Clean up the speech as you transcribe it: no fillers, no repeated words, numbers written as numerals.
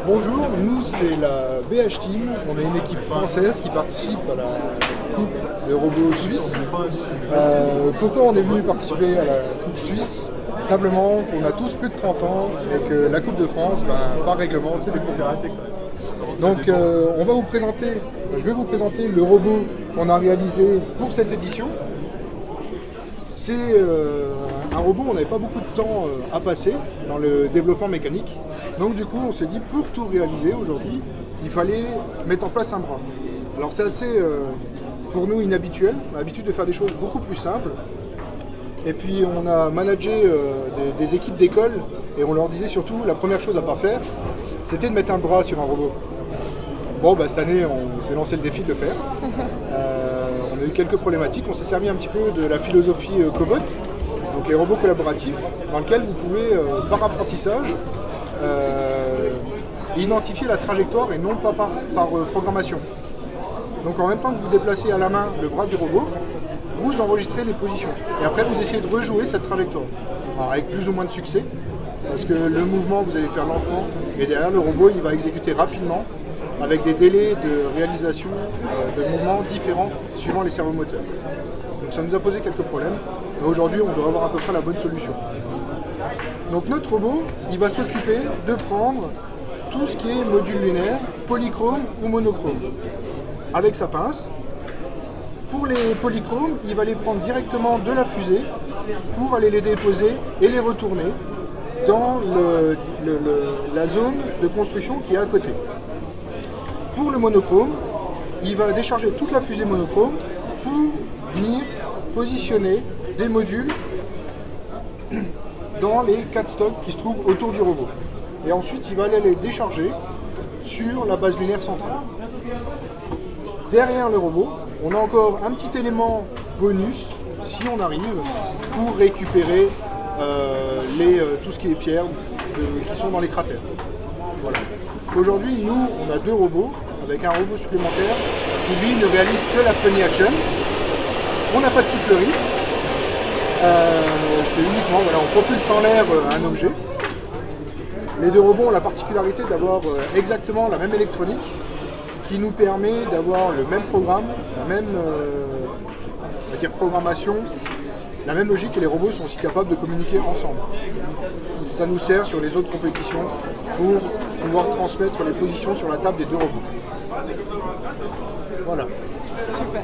Bonjour, nous c'est la BH Team, on est une équipe française qui participe à la Coupe des robots suisses. Pourquoi on est venu participer à la Coupe suisse? Simplement qu'on a tous plus de 30 ans et que la Coupe de France, par règlement, c'est des conférences. Donc je vais vous présenter le robot qu'on a réalisé pour cette édition. C'est un robot, on n'avait pas beaucoup de temps à passer dans le développement mécanique. Donc du coup, on s'est dit, pour tout réaliser aujourd'hui, il fallait mettre en place un bras. Alors c'est assez, pour nous, inhabituel. On a l'habitude de faire des choses beaucoup plus simples. Et puis on a managé des équipes d'école et on leur disait surtout, la première chose à ne pas faire, c'était de mettre un bras sur un robot. Bon, cette année, on s'est lancé le défi de le faire. On a eu quelques problématiques. On s'est servi un petit peu de la philosophie Cobot, donc les robots collaboratifs, dans lesquels vous pouvez, par apprentissage, identifier la trajectoire et non pas par programmation. Donc en même temps que vous déplacez à la main le bras du robot, vous enregistrez les positions. Et après, vous essayez de rejouer cette trajectoire. Alors, avec plus ou moins de succès, parce que le mouvement, vous allez le faire lentement, et derrière, le robot, il va exécuter rapidement, avec des délais de réalisation de mouvements différents suivant les servomoteurs. Donc ça nous a posé quelques problèmes, mais aujourd'hui on doit avoir à peu près la bonne solution. Donc notre robot, il va s'occuper de prendre tout ce qui est module lunaire, polychrome ou monochrome, avec sa pince. Pour les polychromes, il va les prendre directement de la fusée pour aller les déposer et les retourner dans la zone de construction qui est à côté. Pour le monochrome, il va décharger toute la fusée monochrome pour venir positionner des modules dans les 4 stocks qui se trouvent autour du robot. Et ensuite, il va aller les décharger sur la base lunaire centrale. Derrière le robot, on a encore un petit élément bonus, si on arrive, pour récupérer tout ce qui est pierre qui sont dans les cratères. Voilà. Aujourd'hui, nous, on a 2 robots, avec un robot supplémentaire qui, lui, ne réalise que la funny action. On n'a pas de soufflerie. C'est uniquement, on propulse en l'air un objet. Les 2 robots ont la particularité d'avoir exactement la même électronique qui nous permet d'avoir le même programme, la même programmation, la même logique, et les robots sont aussi capables de communiquer ensemble. Ça nous sert sur les autres compétitions pour pouvoir transmettre les positions sur la table des 2 robots. Voilà. Super.